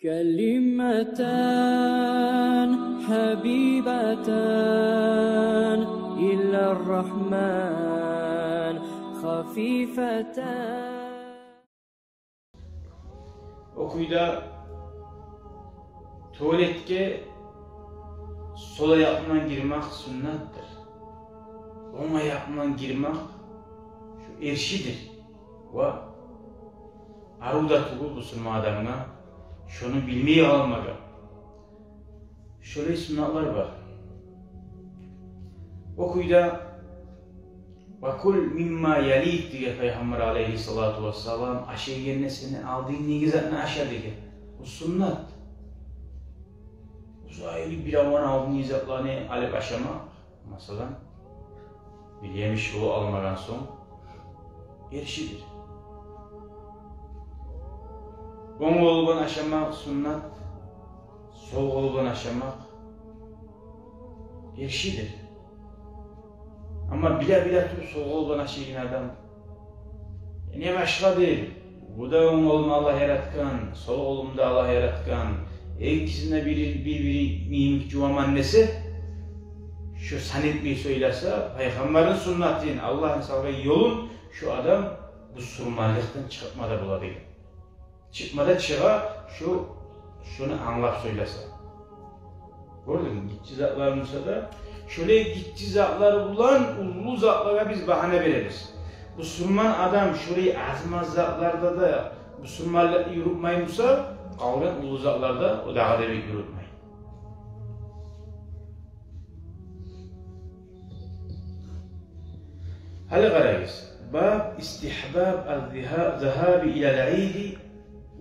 كلمتان حبيبتان إلى الرحمن خفيفتان. Okuyda tuvaletke sol ayakla girmek sünnattır. On ayakla girmek şu erşidir. Ve aruda tuğu Müslüman adamına şunu bilmeyi almaga. Şöyle sünnatlar var. Okuyda وَكُلْ مِمَّا يَلِيكْ diye Peygamber aleyhissalatu vesselam aşağı yerine seni aldığın negizatını aşağı diye. O sünnet. Uzaylı bir avan aldığın negizatlarını alıp aşama. Mesela bir yemiş o almadan son erişidir. On kolban aşamak sünnet, sol kolban aşamak erişidir. Ama bile tur sol kolban aşayan adam ne başka değil. Bu da on kolunu Allah yaratkan, sol kolunu da Allah yaratkan. İkisine birbiri mimik cuvam annesi şu sanetmeyi söylerse Peygamberin sünnetinin Allah'ın salgı yolun şu adam bu surmanlıktan çıkmada bulabilir. Çıkmada çığa şunu anlap söylese. Gördün mü? Gitçi zatlarımızda da şöyle gitçi zatları bulan ulu zatlara biz bahane veririz. Müslüman adam şöyle azmaz zatlarda da Müslümanlık yürütmeymişse kalgan ulu zatlarda o daha da bir yürütmeyin. Hadi karayız. Bab istihbab al-zahabi ila'l-eid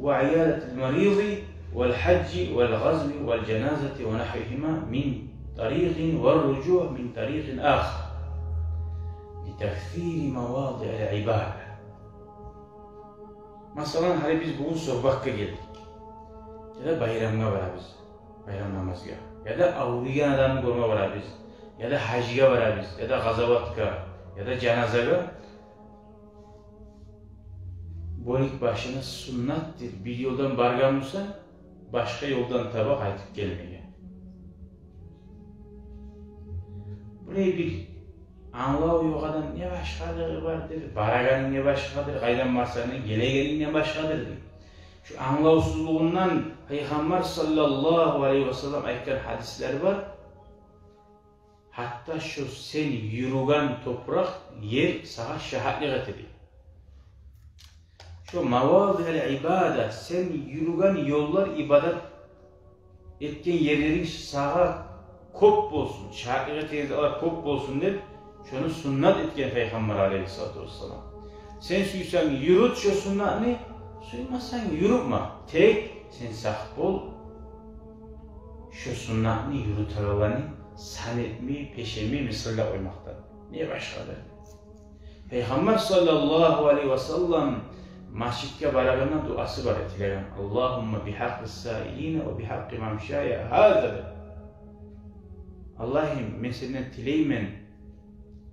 وعيادة المريض والحج والغزو والجنازة ونحوهما من طريق والرجوع من طريق آخر لتكثير مواضع العبادة. Mesela hani biz bugün sohbakka geldik ya da bayramga varabız, bayram namazga ya da avliyan adamı görme varabız ya da hacga varabız ya da gazavatka ya da cenazaga. Bonik başına sünnettir. Bir yoldan bargamırsa başka yoldan tabi kaytıp gelmeye. Buraya bir anlağı yok adam ne başkadır vardır, baraganın ne başkadır, kaydan varsanın gelegenin ne başkadır. Şu anlavsuzluğundan Peygamber sallallahu aleyhi ve sellem aytkan hadisler var. Hatta şu sen yürüyen toprak yer sana şahitlik ediyor. Şu mavâzî'l ibâdet, sen yürüyen yollar ibadet etken yerlerin sağa kop olsun, şahitlik ettiğinizde kop olsun deyip şunu sünnet etken Peygamber aleyhissalatu vesselam. Sen suysan yürüt şu sünnetini, suymazsan yürütme. Tek sen sahip ol, şu sünnetini yürütülerini sanetmi, peşemi, misirle oymaktan. Niye başkadır? Peygamber sallallahu aleyhi ve sellem masjidke baragana duası var etileyen. Allahümme bihaqqis sâiline ve bihaqqi mamşâya hâzadır. Allah'ım ben senden tileymen,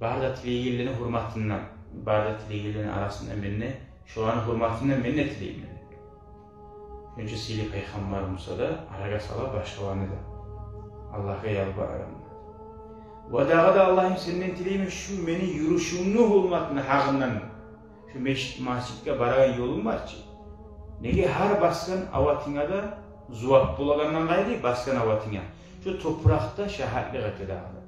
barda tileyenlerin hürmetinden, barda tileyenlerin arasından benimle, şu an hürmetinden benimle tileymen. Öncesiyle Peygamber Musa da araga sala başkalarını da Allah'a yalvarırım. Ve dağa da Allah'ım senden tileymen şu beni yürüyüşünü hürmetine hakkından. Şu masjidke baragan yolun var ki. Nege her baskan avatina da zuvap bulagandan gayri baskan avatina. Şu toprakta şahitlik etedi ağabey.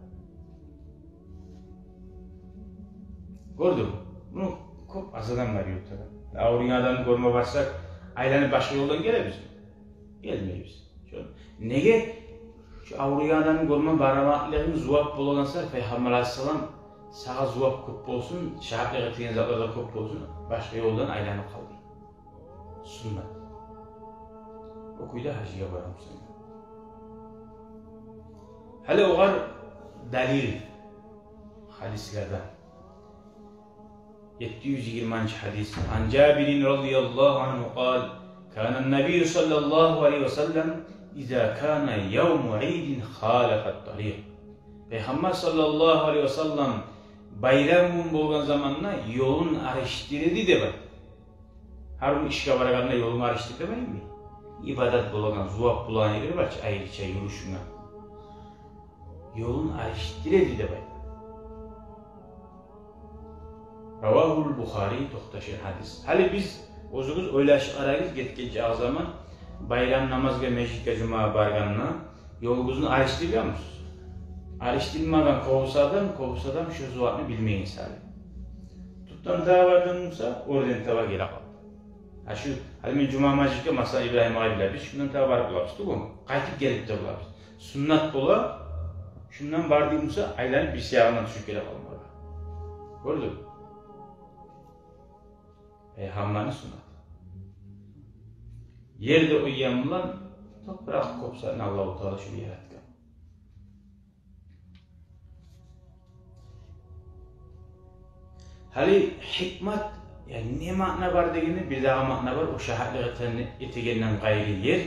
Gördün mü? Bunu çok az adam var yurtta. Avruyan adamı görme varsak aylanıp başka yoldan gelebilir mi? Gelmeyiz. Nege şu avruyan adamı görme baramaklarını zuvap bulagansa Peygamber aleyhisselam sağa zuvap köp olsun, şahitlik ettiğin zatlarda köp olsun, başka yoldan aylanıp kaldı. Sünnet. Okuyda hacıya varım sana. Hele o var delil hadislerden. 720. hadis. An Cabirin radıyallahu anhu kal, Kânen Nebiyyü sallallahu aleyhi ve sellem İzâ kâne yevmu eidin hâlefet tariq. Peygamber sallallahu aleyhi ve sellem bayramın bolgan zamanına yolun araştırdı de var. Her bir işe varaganda yolun araştırdı demeyin mi? ibadat bulagan, zuvap bulagan yeri var ki ayrıca yürüyüşüne. Yolun arıştire de bay. Ravahul Bukhari toxtaşır hadis. Hali biz ozuguz oylaş arayız getkenci zaman bayram namazga mecitke cuma barganına yolguzunu arıştırıyor musunuz? Arıştırmadan kovsadan şu zuvatını bilmeyin sali. Tuttan tava vardığımızsa oradan tava gele kaldı. Ha şu halimin cuma mecitke masal İbrahim abiler biz şundan tava varıp bulabız değil mi? Kaytıp gelip de bulabız. Sünnat bola şundan vardığımızsa aylanıp bir siyahından düşüp gele kalmalı. Gördün mü? Peygamberin sünneti. Yerde uyuyanlar toprak kopsa Allah-u Teala şunu yaratgan. Hali hikmet yani ne makna var degeni bir daha makna var o şahadlıqatan etegenden gayrı yer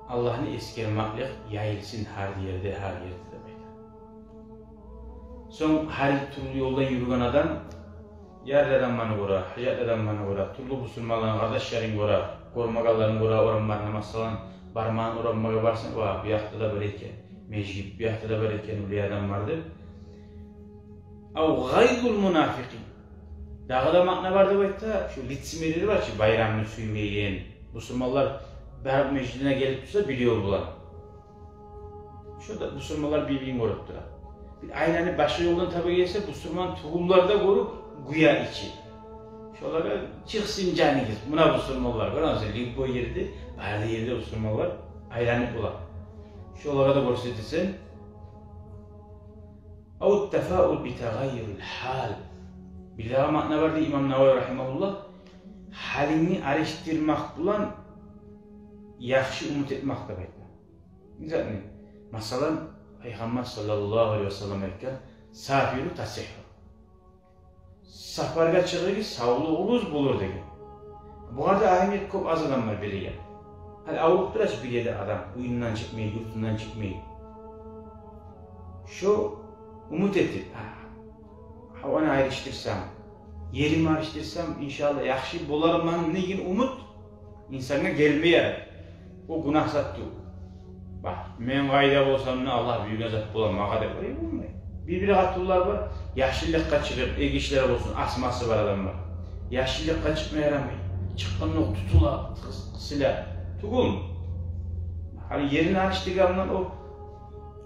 Allah'ın eskermaklık yayılsın her yerde demek. Son her türlü yoldan yürüyen adam yerlerden bana göre, hayatlardan bana göre, türlü musulmanların kardeşlerin göre, kormagaların göre oranlarına masalan barmağın oranmaga varsın, bir hafta da böyleyken mecid, bir hafta da böyleyken uliyadan vardı. Av gaydul munafikin. Dağda makna vardı bu ette, şu litsimleri var ki bayramını suymayan, musulmanlar Berab meclisine gelip dursa biliyor bular. Şurada musulmanlar birbirini görüp durar. Bir aynanı başka yoldan tabi gelse musulman tohumlarda görüp güya içi. Şolara çıksın canınız, buna musulmanlar var. Nasıl limpo yerde, bazı yerde musulmanlar aylanıp bular. Şolara da görsetirsen. Av tefaul bi tagayyurul hal. Bir daha makna vardı İmam Navavi rahimahullah. Halini araştırmak bulan yaxşı umut etmek de bayda. Zaten masalan Peygamber sallallahu aleyhi ve sellem aytgan safiru tasihhu. Safarga çıgıgı sağlığınız bulur degan. Bu arada ahemiyet ko'p az adamlar bergan. Hali avruq turash bir yerde adam uyundan çıkmayı, yurtundan çıkmayı. Şu umut etip, havani ayrıştırsam, yerimi ayrıştırsam inşallah yaxşı bolarman degan umut insanga gelmeye. O günah sattı. Bak, men gayda olsam ne Allah büyük azap bulan mağa dep olmayı. Bir hatırlar var, yaşlılıkka çıkıp, egişler olsun, asması var adam var. Yaşlılıkka çıkmaya yaramayı. Çıkkanlık tutula, kısıyla, tukul mu? Hani yerini açtığımdan o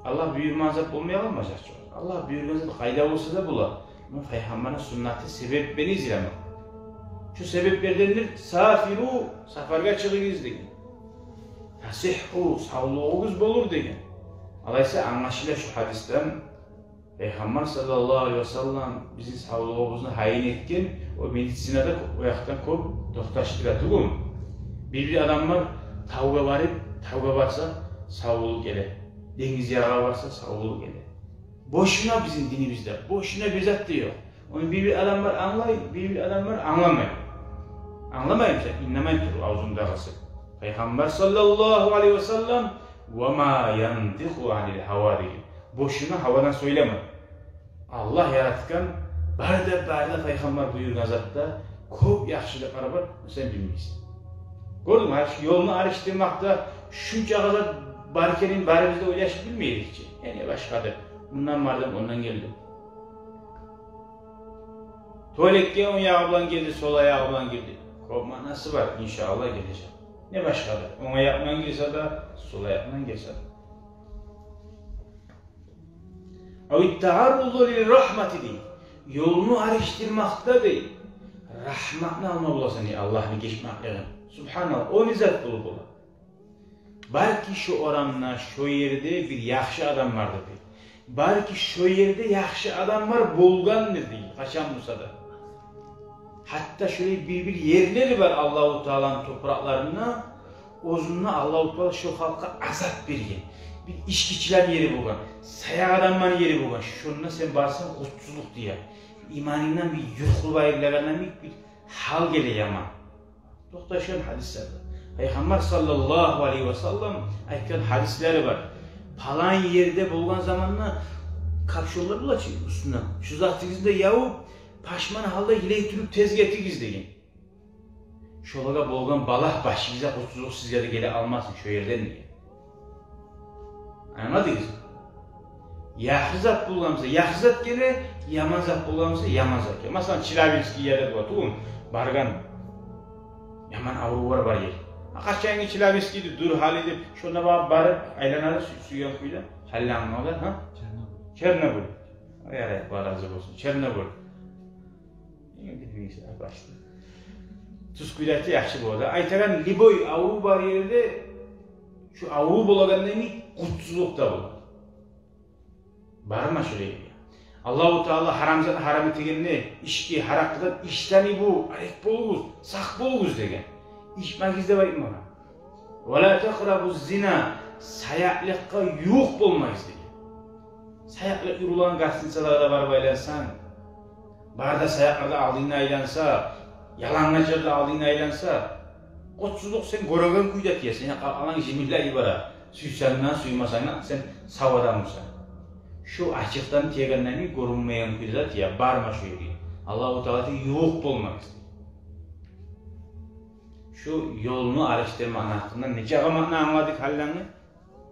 Allah büyük azap olmaya olmayacak çok. Allah büyük azap gayda olsa da bula. Ama Peygamberin sünneti sebep beni izleme. Şu sebeplerdendir, safiru, safarga çıkınız deyin. Tasihhu, sağlığınız bolur deyin. Alaysa anlaşılır şu hadisten Peygamber sallallahu aleyhi ve sellem bizim sağlığımızı hayin etken o medisinada o yaktan ko'p to'xtashtiradi bu. Bir adamlar tavga varıp tavga varsa sağlık ele. Deniz yağı varsa sağlık ele. Boşuna bizim dinimizde, boşuna bir zat diyor. Onu bir adamlar anlayın, bir adamlar anlamayın. Anlamayın sen, inlemeyin durur ağzımda kalsın. Peygamber sallallahu aleyhi ve sellem وَمَا يَنْتِقُ عَنِ الْحَوَارِهِ Boşuna havadan söyleme. Allah yaratgan, barda Peygamber buyurgan zatta ko'p yaxshiliklar var, sen bilmeysin. Gördün mü? Yolunu araştırmakta şunca kadar barkenin barimizde oylaş bilmeydik ki. Yani başkadır. Bundan vardım, ondan geldim. Tuvalette ön ayağımdan geldi, sol ayağımdan geldi. Korkma nasıl var? İnşallah gelecek. Ne başkadır? Ön ayağımdan gelse de, sol ayağımdan gelse de. اَوِتَّعَرُّضُ لِلرَّحْمَةِ değil. Yolunu araştırmakta değil. Rahmatını alma bulasın ya Allah'ını geçmekle. Subhanallah, o nizat bulup ola. Belki şu oranla, şu yerde bir yaxşı adam vardır değil. Belki şu yerde yaxşı adam var, bulgandır değil. Kaçan bulsa da. Hatta şöyle bir yerleri var Allah-u Teala'nın topraklarına. Ozunla Allah-u Teala şu halka azap bergen. Bir işkiçiler yeri bulgan. Sayak adamların yeri bulgan. Şununla sen barsan kutsuzluk diye. İmanından bir yurkul bayırlarından bir hal gele yaman. Toxtaşan hadislerde. Peygamber sallallahu aleyhi ve sellem aytgan hadisleri var. Falan yerde bulgan zamanla kapşonlar bulaşıyor üstüne. Şu zatınızda yavup paşman halda hile türüp tezgeti gizleyin. şolaga bolgan balak başınıza kutsuzluk sizlere gele almasın şu yerden diye. Anladınız mı? Yaxşı zat bulgamsa yaxşı zat gelir, yaman zat bulgamsa yaman zat gelir. Masalan, Çilabilski yerde var, tuğun, bargan, yaman avruvar var yer. Kaçayın Çilabilski'ydi, dur hal edip, şuna barıp, aylanarı suyan kuyla, hallanma olur, ha? Çernobıl. Yarayıp var hazır olsun, Çernobıl. Başta. Tuz kuylatı yaxşı bolada. Aytagan Liboy Avrupa yerinde şu Avrupa bolagandan kutsuzluk da bolar. Barma şöyle. Allahu Teala haramzat haram ettiğini, işki harakdan işteni bu, arek boluguz, sak boluguz degen. İşmagizde var mı? Ve la taqrabuz zina, sayaklıkka yuq bolmayız degen. Sayaklık yurulan garsınsalarda var baylansan, barda sayaklarda aldığını aylansa, yalanlacarda aldığını aylansa, kutsuzluk sen goragan kuydat ya, sen alan jimiller ibara, suysandan suymasandan sen savadan mısın? Şu açıktan teganlarını görünmeyen kuydat ya, barma şu yeri. Allah-u Teala yok bolmaz. Şu yolunu araştırmanın hakkında nece amanını anladık hallerini?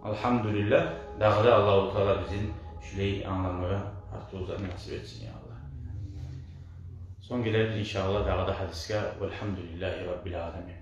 Elhamdülillah, dağda Allah-u Teala bizim şüleyi anlamaya artığımıza nasip etsin ya Allah. Son geliriz inşallah dağda hadiske velhamdülillahi Rabbil alemin.